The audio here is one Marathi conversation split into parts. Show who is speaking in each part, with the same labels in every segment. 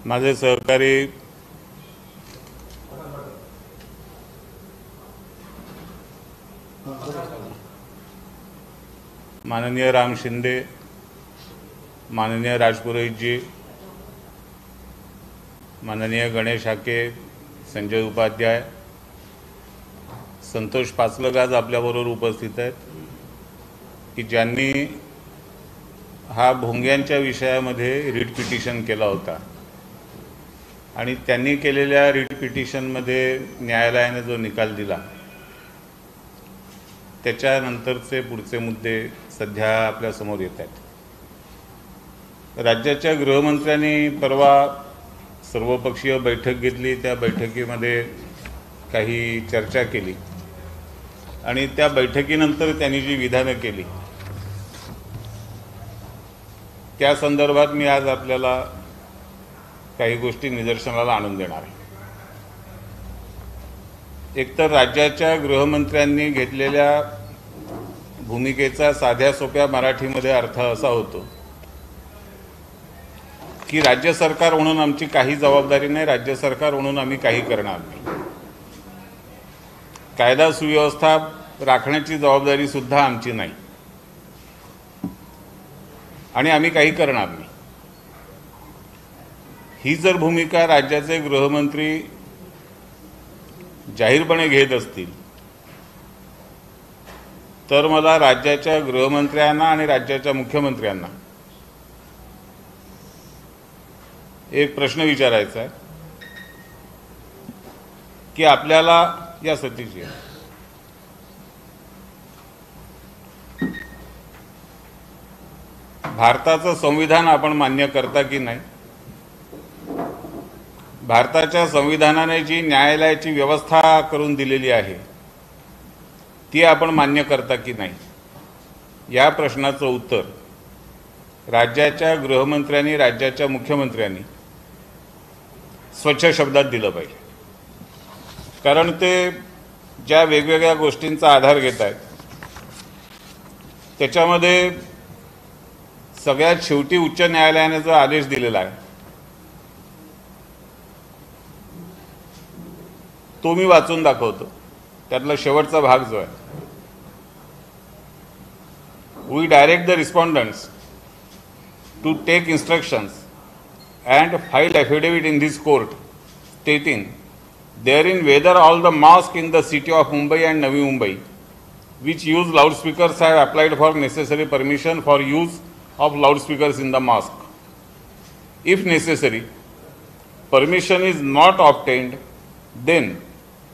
Speaker 1: माझे सहकारी माननीय राम शिंदे, माननीय राजपुरोहित जी, माननीय गणेश हाके, संजय उपाध्याय, संतोष पाचलग आज आपल्याबरोबर उपस्थित आहेत की ज्यांनी हा भोंग्यांच्या विषयामध्ये रिट पिटिशन केला होता आणि त्यांनी केलेल्या रिट पिटिशनमध्ये न्यायालयाने जो निकाल दिला त्याच्यानंतरचे पुढचे मुद्दे सध्या आपल्या समोर येत आहेत। राज्याच्या गृहमंत्र्यांनी परवा सर्वपक्षीय बैठक घेतली, त्या बैठकीमध्ये काही चर्चा केली आणि त्या बैठकीनंतर त्यांनी जी विधानं केली त्या संदर्भात मी आज आपल्याला काही गोष्टी निदर्शनाला आणून देणार आहे। एकतर राज्याच्या गृहमंत्र्यांनी घेतलेल्या भूमिकेचा साध्या सोप्या मराठीमध्ये अर्थ असा होतो की राज्य सरकार म्हणून आमची काही जबाबदारी नाही, राज्य सरकार म्हणून आम्ही काही करणार नाही, कायदा सुव्यवस्था राखण्याची जबाबदारी सुद्धा आमची नाही आणि आम्ही काही करणार नाही। ही जर भूमिका राज्याचे गृहमंत्री जाहीरपणे घेत असतील तर मला राज्याच्या गृहमंत्र्यांना आणि राज्याच्या मुख्यमंत्र्यांना एक प्रश्न विचारायचा आहे की आपल्याला या सतीची भारताचं संविधान आपण मान्य करता की नाही, भारताच्या संविधानाने जी न्यायालयाची व्यवस्था करून दिलेली आहे ती आपण मान्य करता की नाही, या प्रश्नाचं उत्तर राज्याच्या गृहमंत्र्यांनी राज्याच्या मुख्यमंत्र्यांनी स्वच्छ शब्दात दिलं पाहिजे। कारण ते ज्या वेगवेगळ्या गोष्टींचा आधार घेत आहेत त्याच्यामध्ये सगळ्यात शेवटी उच्च न्यायालयाने जो आदेश दिलेला आहे तो मी वाचून दाखवतो। त्यातला शेवटचा भाग जो आहे, we direct the respondents to take instructions and filed affidavit in this court stating therein whether all the mosques in the city of Mumbai and Navi Mumbai which use loudspeakers have applied for necessary permission for use of loudspeakers in the mosque. If necessary, permission is not obtained, then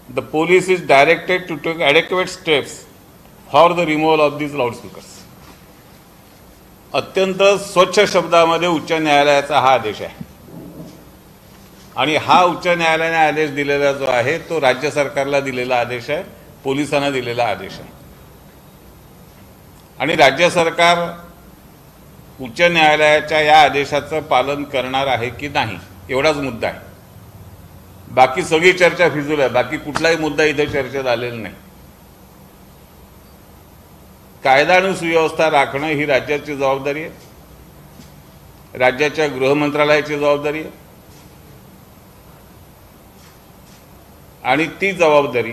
Speaker 1: the police is directed to take adequate steps for the removal of these loudspeakers. अत्यंत स्वच्छ शब्दामध्ये उच्च न्यायालयाचा हा आदेश आहे आणि हा उच्च न्यायालयाने आदेश दिलेला जो आहे तो राज्य सरकारला दिलेला आदेश आहे, पोलिसांना दिलेला आदेश आहे आणि राज्य सरकार उच्च न्यायालयाच्या या आदेशाचं पालन करणार आहे की नाही एवढाच मुद्दा आहे। बाकी सगळी चर्चा फिजूल आहे, बाकी कुठलाही मुद्दा इथे चर्चेत आलेला नाही। कायदा आणि सुव्यवस्था राखणं ही राज्याची जबाबदारी आहे, राज्याच्या गृहमंत्रालयाची जबाबदारी आहे आणि ती जबाबदारी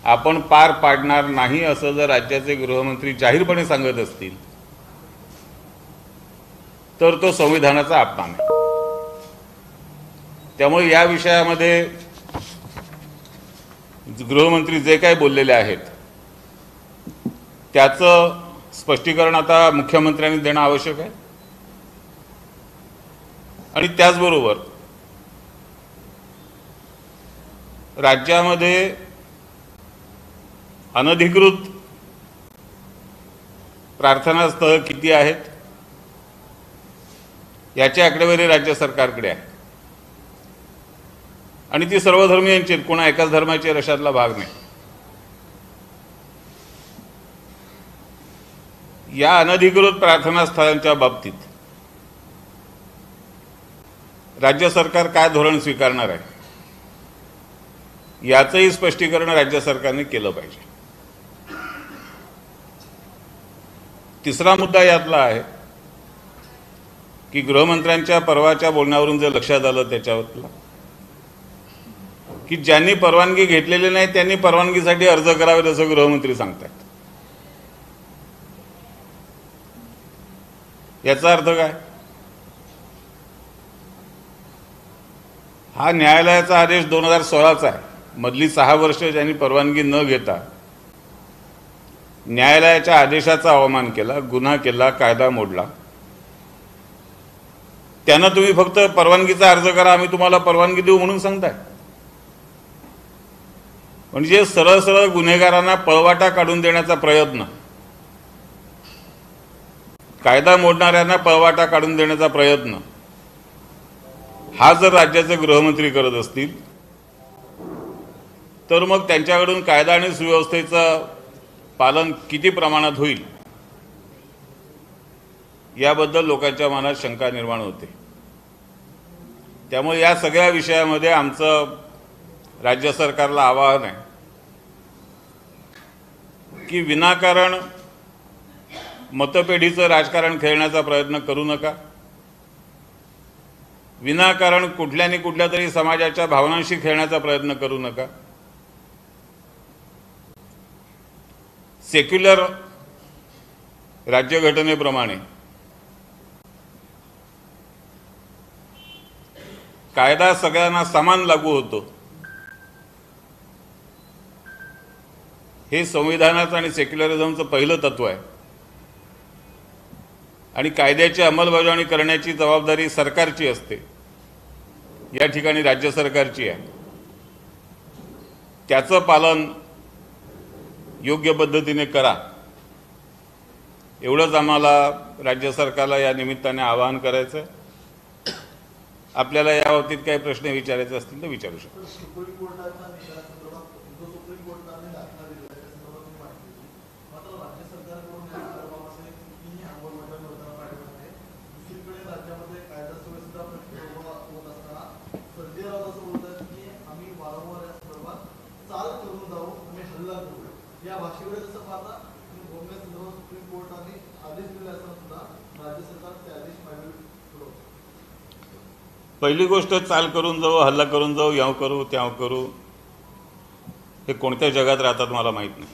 Speaker 1: आपण पार पाडणार नाही असं जर राज्याचे गृहमंत्री जाहीरपणे सांगत असतील तर तो संविधानाचा अपमान आहे। त्यामुळे या विषयामध्ये गृहमंत्री जे काही बोललेले आहेत त्याचं स्पष्टीकरण आता मुख्यमंत्र्यांनी देणं आवश्यक आहे आणि त्याचबरोबर राज्यामध्ये अनधिकृत प्रार्थनास्थळ किती आहेत याची आकडेवारी राज्य सरकारकडे आहे आणि ती सर्वधर्मीयांची, कोणा एकाच धर्माची अशातला भाग नाही। या अनधिकृत प्रार्थनास्थळांच्या बाबतीत राज्य सरकार काय धोरण स्वीकारणार आहे याचंही स्पष्टीकरण राज्य सरकारने केलं पाहिजे। तिसरा मुद्दा यातला आहे की गृहमंत्र्यांच्या परवाच्या बोलण्यावरून जे लक्षात आलं त्याच्यावरला की ज्यांनी परवानगी घेतलेली नाही त्यांनी परवानगीसाठी अर्ज करावे असं गृहमंत्री सांगतात। याचा अर्थ काय? हा न्यायालयाचा आदेश 2016चा आहे। मधली 6 वर्ष ज्यांनी परवानगी न घेता न्यायालयाच्या आदेशाचा अवमान केला, गुन्हा केला, कायदा मोडला, त्यांना तुम्ही फक्त परवानगीचा अर्ज करा, आम्ही तुम्हाला परवानगी देऊ म्हणून सांगताय। म्हणजे सरळ सरळ गुन्हेगारांना पळवाटा काढून देण्याचा प्रयत्न, कायदा मोडणाऱ्यांना पळवाटा काढून देण्याचा प्रयत्न हा जर राज्याचे गृहमंत्री करत असतील तर मग त्यांच्याकडून कायदा आणि सुव्यवस्थेचं पालन किती प्रमाणात होईल याबद्दल लोकांच्या मनात शंका निर्माण होते। त्यामुळे या सगळ्या विषयामध्ये आमचं राज्य सरकारला आवाहन आहे की विनाकारण मतपेढीचं राजकारण खेळण्याचा प्रयत्न करू नका। विनाकारण कुठल्यानी कुठल्या तरी समाजाच्या भावनांशी खेळण्याचा प्रयत्न करू नका। सेक्युलर राज्यघटनेप्रमाणे कायदा सगळ्यांना समान लागू होतो हे संविधानाचं आणि सेक्युलरिझमचं पहिलं तत्व आहे आणि कायद्याची अंमलबजावणी करण्याची जबाबदारी सरकारची असते, या ठिकाणी राज्य सरकारची आहे। त्याचं पालन योग्य पद्धतीने करा एवढंच आम्हाला राज्य सरकारला या निमित्ताने आवाहन करायचं आहे। आपल्याला या बाबतीत काही प्रश्न विचारायचे असतील तर विचारू शकता।
Speaker 2: सुप्रीम कोर्टाच्या निकालासंदर्भात जो सुप्रीम कोर्टाने दाखला दिला त्यासंदर्भात मी माहिती दिली, मात्र राज्य सरकारकडून या संदर्भामध्ये कितीही अंमलबजावणी होताना पाहिजे आहे। दुसरीकडे राज्यामध्ये कायदा सुव्यवस्था होत असताना संजय राऊत असं बोलतात की आम्ही वारंवार या संदर्भात चाल करून जाऊ, आम्ही हल्ला करू, या भाषेकडे जसं पाहता बोलण्यासंदर्भात सुप्रीम कोर्टाने आदेश दिले असताना सुद्धा राज्य सरकार ते आदेश मागे पुरवतं।
Speaker 1: पहिली गोष्ट, चाल करून जाऊ, हल्ला करून जाऊ, याव करू त्याव करू, हे कोणत्या जगात राहतात मला माहीत नाही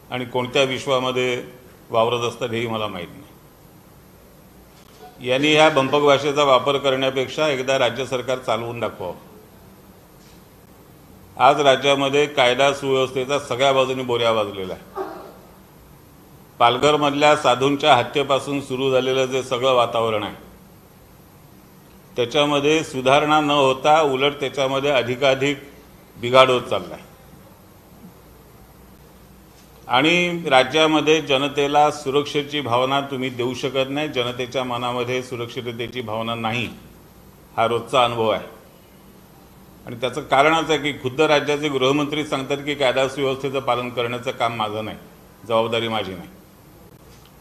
Speaker 1: आणि कोणत्या विश्वामध्ये वावरत असतात हेही मला माहीत नाही। यांनी ह्या बंपक भाषेचा वापर करण्यापेक्षा एकदा राज्य सरकार चालवून दाखवावं। आज राज्यामध्ये कायदा सुव्यवस्थेचा सगळ्या बाजूने बोऱ्या वाजलेला आहे। पालघरमधल्या साधूंच्या हत्येपासून सुरू झालेलं जे सगळं वातावरण आहे त्याच्यामध्ये सुधारणा न होता उलट त्याच्यामध्ये अधिकाधिक बिघाड होत चालला आहे आणि राज्यामध्ये जनतेला सुरक्षेची भावना तुम्ही देऊ शकत नाही। जनतेच्या मनामध्ये सुरक्षिततेची भावना नाही, हा रोजचा अनुभव आहे आणि त्याचं कारणच आहे की खुद्द राज्याचे गृहमंत्री सांगतात की कायदा सुव्यवस्थेचं पालन करण्याचं काम माझं नाही, जबाबदारी माझी नाही।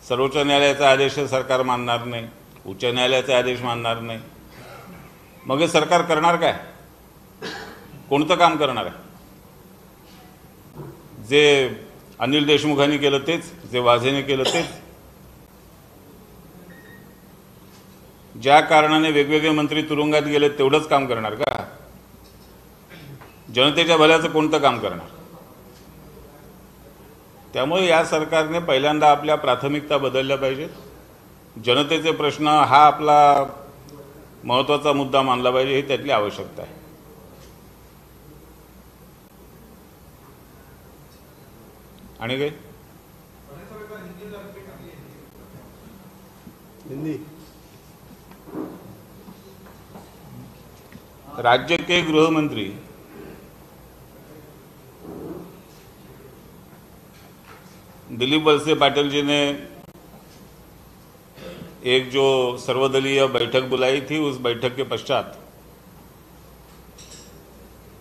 Speaker 1: सर्वोच्च न्यायालयाचा आदेश सरकार मानणार नाही, उच्च न्यायालयाचा आदेश मानणार नाही, मग हे सरकार करणार काय? कोणतं काम करणार आहे? जे अनिल देशमुखांनी केलं तेच, जे वाझेने केलं तेच, ज्या कारणाने वेगवेगळे मंत्री तुरुंगात गेले तेवढंच काम करणार का? जनतेच्या भल्याचं कोणतं काम करणार? त्यामुळे या सरकारने पहिल्यांदा आपल्या प्राथमिकता बदलल्या पाहिजेत। जनतेचे प्रश्न हा आपला महत्त्वाचा मुद्दा मानला पाहिजे, ही त्यातली आवश्यकता आहे। आणि काय
Speaker 2: हिंदी
Speaker 1: राज्य के गृह मंत्री दिलीप वलसे पाटिल जी ने एक जो सर्वदलीय बैठक बुलाई थी, उस बैठक के पश्चात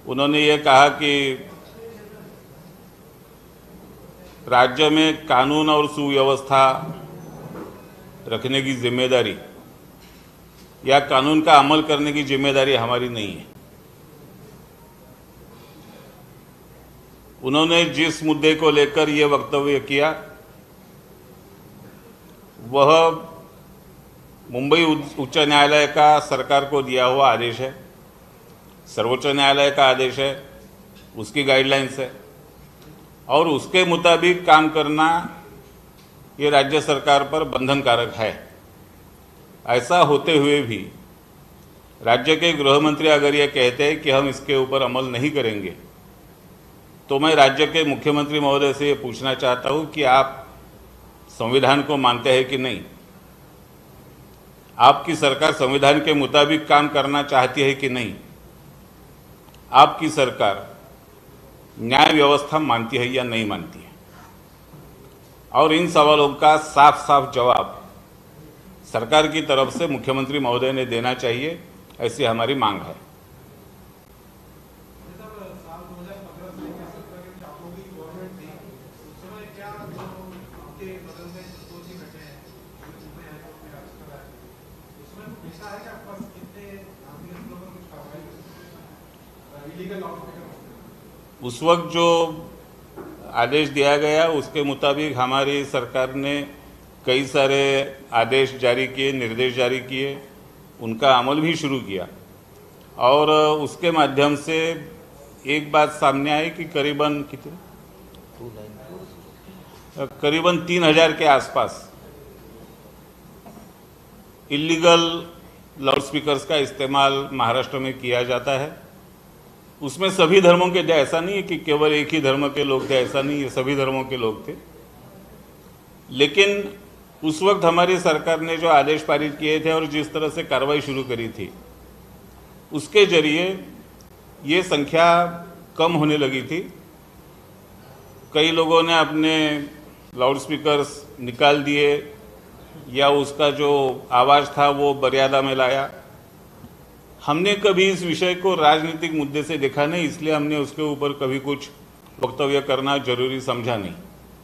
Speaker 1: उन्होंने ये कहा कि राज्य में कानून और सुव्यवस्था रखने की जिम्मेदारी या कानून का अमल करने की जिम्मेदारी हमारी नहीं है। उन्होंने जिस मुद्दे को लेकर ये वक्तव्य किया वह मुंबई उच्च न्यायालय का सरकार को दिया हुआ आदेश है, सर्वोच्च न्यायालय का आदेश है, उसकी गाइडलाइंस है और उसके मुताबिक काम करना ये राज्य सरकार पर बंधनकारक है। ऐसा होते हुए भी राज्य के गृह मंत्री अगर ये कहते हैं कि हम इसके ऊपर अमल नहीं करेंगे, तो मैं राज्य के मुख्यमंत्री महोदय से ये पूछना चाहता हूँ कि आप संविधान को मानते हैं कि नहीं? आपकी सरकार संविधान के मुताबिक काम करना चाहती है कि नहीं? आपकी सरकार न्याय व्यवस्था मानती है या नहीं मानती है? और इन सवालों का साफ साफ जवाब सरकार की तरफ से मुख्यमंत्री महोदय ने देना चाहिए, ऐसी हमारी मांग है। उस वक्त जो आदेश दिया गया उसके मुताबिक हमारी सरकार ने कई सारे आदेश जारी किए, निर्देश जारी किए, उनका अमल भी शुरू किया और उसके माध्यम से एक बात सामने आई कि करीबन 3000 के आसपास इलीगल लाउडस्पीकर्स का इस्तेमाल महाराष्ट्र में किया जाता है। उसमें सभी धर्मों के थे, ऐसा नहीं है कि केवल एक ही धर्म के लोग थे, ऐसा नहीं है, सभी धर्मों के लोग थे। लेकिन उस वक्त हमारी सरकार ने जो आदेश पारित किए थे और जिस तरह से कार्रवाई शुरू करी थी, उसके जरिए ये संख्या कम होने लगी थी। कई लोगों ने अपने लाउडस्पीकर्स निकाल दिए या उसका जो आवाज़ था वो मर्यादा में लाया। हमने कभी इस विषय को राजनीतिक मुद्दे से देखा नहीं, इसलिए हमने उसके ऊपर कभी कुछ वक्तव्य करना जरूरी समझा नहीं।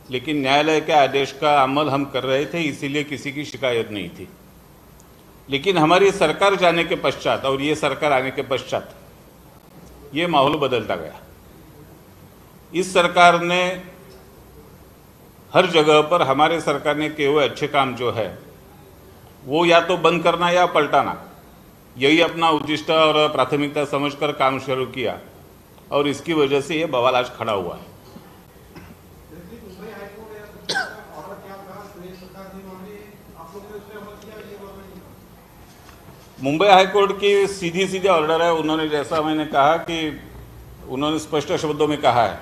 Speaker 1: लेकिन न्यायालय के आदेश का अमल हम कर रहे थे, इसीलिए किसी की शिकायत नहीं थी। लेकिन हमारी सरकार जाने के पश्चात और ये सरकार आने के पश्चात ये माहौल बदलता गया। इस सरकार ने हर जगह पर हमारे सरकार ने किए हुए अच्छे काम जो है वो या तो बंद करना या पलटाना, यही अपना उद्दिष्ट और प्राथमिकता समझकर काम शुरू किया और इसकी वजह से ये बवाल आज खड़ा हुआ है। मुंबई हाईकोर्ट की सीधी ऑर्डर है। उन्होंने, जैसा मैंने कहा कि उन्होंने स्पष्ट शब्दों में कहा है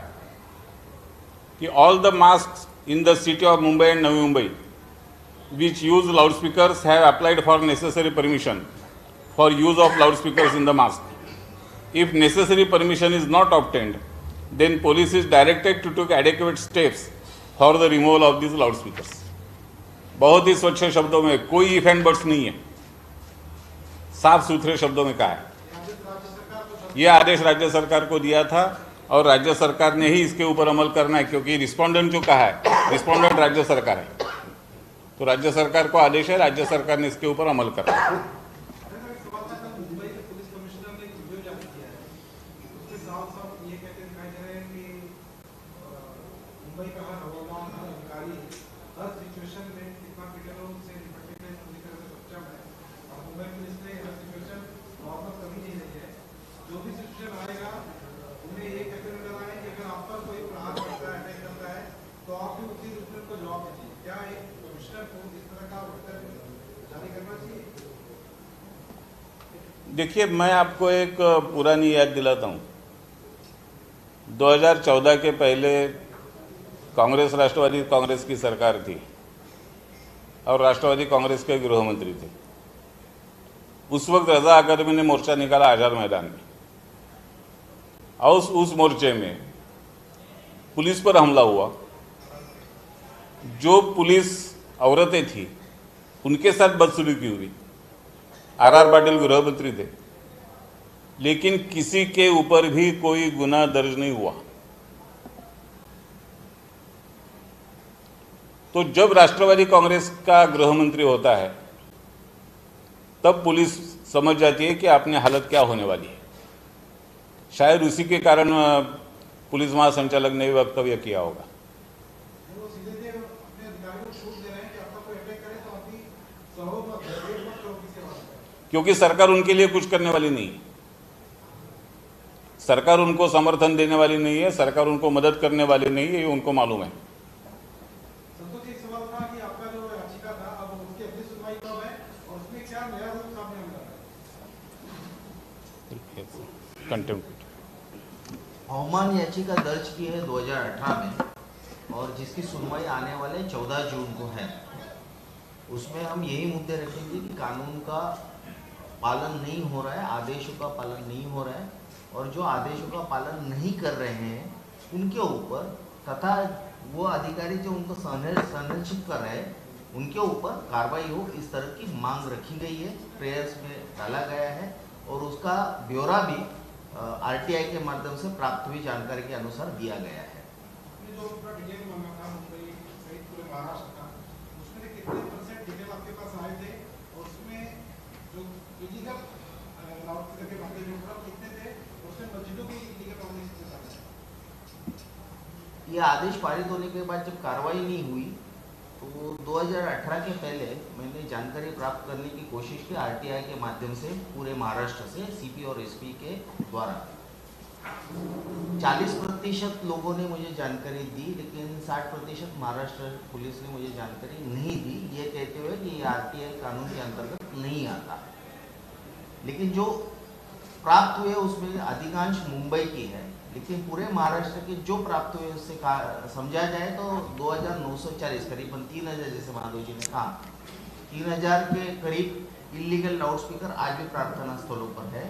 Speaker 1: कि all the mosque in the city of Mumbai and Navi Mumbai which use loudspeakers have applied for necessary permission for use of loudspeakers in the mosque. If necessary permission is not obtained, then police is directed to take adequate steps for the removal of these loudspeakers. बहुत ही स्वच्छ शब्दों में, कोई इफ एंड बट्स नहीं है, साफ सुथरे शब्दों में कहा है। यह आदेश राज्य सरकार को दिया था और राज्य सरकार ने ही इसके ऊपर अमल करना है, क्योंकि रिस्पोंडेंट जो कहा है, रिस्पोंडेंट राज्य सरकार है, तो राज्य सरकार को आदेश है, राज्य सरकार ने इसके ऊपर अमल करना है। देखिए, मैं आपको एक पुरानी याद दिलाता हूँ। 2014 के पहले कांग्रेस राष्ट्रवादी कांग्रेस की सरकार थी और राष्ट्रवादी कांग्रेस के गृह मंत्री थे। उस वक्त रजा अकादमी ने मोर्चा निकाला आजाद मैदान में और उस मोर्चे में पुलिस पर हमला हुआ। जो पुलिस औरतें थी उनके साथ बदसलूकी हुई। आर पाटिल गृह मंत्री थे, लेकिन किसी के ऊपर भी कोई गुनाह दर्ज नहीं हुआ। तो जब राष्ट्रवादी कांग्रेस का गृह मंत्री होता है तब पुलिस समझ जाती है कि आपने हालत क्या होने वाली है। शायद उसी के कारण पुलिस महासंचालक ने भी वक्तव्य किया होगा। क्योंकि सरकार उनके लिए कुछ करने वाली नहीं है। सरकार उनको समर्थन देने वाली नहीं है, सरकार उनको मदद करने वाली नहीं है, ये उनको मालूम है।
Speaker 2: संतोष जी, एक सवाल था कि आपका जो याचिका था, अब उसकी अगली सुनवाई कब है और उसमें क्या नया रूप सामने आ रहा है?
Speaker 1: कंटेम्प्ट
Speaker 3: अवमान याचिका दर्ज की है 2018 में और जिसकी सुनवाई आने वाले 14 जून को है। उसमें हम यही मुद्दे रखेंगे कि कानून का पालन नहीं हो रहा है, आदेशों का पालन नहीं हो रहा है और जो आदेशों का पालन नहीं कर रहे हैं उनके ऊपर तथा वो अधिकारी जो उनको संरक्षित कर रहे हैं उनके ऊपर कार्रवाई हो, इस तरह की मांग रखी गई है, प्रेयर्स में डाला गया है और उसका ब्यौरा भी आरटीआई के माध्यम से प्राप्त हुई जानकारी के अनुसार दिया गया है।
Speaker 2: जो पूरा डिटेल मांगा था मुंबई सहित पूरे महाराष्ट्र का, उसमें से कितने % डिटेल आपके पास आए थे और उसमें जो इलीगल लाउडस्पीकर के मामले जो पूरा कितने थे, उसमें मस्जिदों की इलीगल मामले कितने थे?
Speaker 3: ये आदेश पारित होने के बाद जब कार्रवाई नहीं हुई तो 2018 के पहले मैंने जानकारी प्राप्त करने की कोशिश की आरटीआई के माध्यम से पूरे महाराष्ट्र से सीपी और एसपी के द्वारा। 40% लोगों ने मुझे जानकारी दी, लेकिन 60% महाराष्ट्र पुलिस ने मुझे जानकारी नहीं दी, ये कहते हुए कि आरटीआई कानून के अंतर्गत नहीं आता। लेकिन जो प्राप्त हुए उसमें अधिकांश मुंबई की है, लेकिन पूरे महाराष्ट्र के जो प्राप्त हुए उससे समझा जाए तो 2940 करीबन 3000, जैसे माधव जी ने कहा 3000 के करीब इलीगल लाउडस्पीकर आज भी प्रार्थना स्थलों पर है।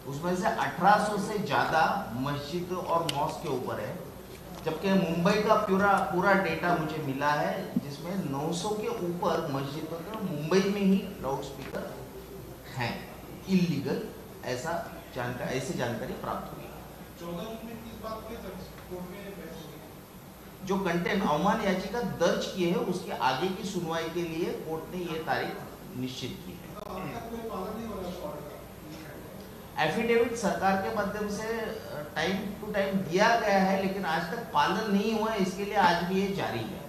Speaker 3: उसमें से 1800 से ज़्यादा मस्जिद और मॉस्क के ऊपर है, जबकि मुंबई का पूरा डेटा मुझे मिला है जिसमें 900 के ऊपर मस्जिदों के मुंबई में ही लाउडस्पीकर हैं इलीगल, ऐसी जानकारी प्राप्त हुई।
Speaker 2: 14 जून में किस बात पे कोर्ट में बहस हुई?
Speaker 3: जो कंटेंट अवमान याचिका दर्ज की है उसके आगे की सुनवाई के लिए कोर्ट ने ये तारीख निश्चित की है।
Speaker 2: अब तक कोई पालन नहीं हो रहा है ऑर्डर का?
Speaker 3: एफिडेविट सरकार के माध्यम से टाइम टू टाइम दिया गया है, लेकिन आज तक पालन नहीं हुआ है, इसके लिए आज भी ये जारी है।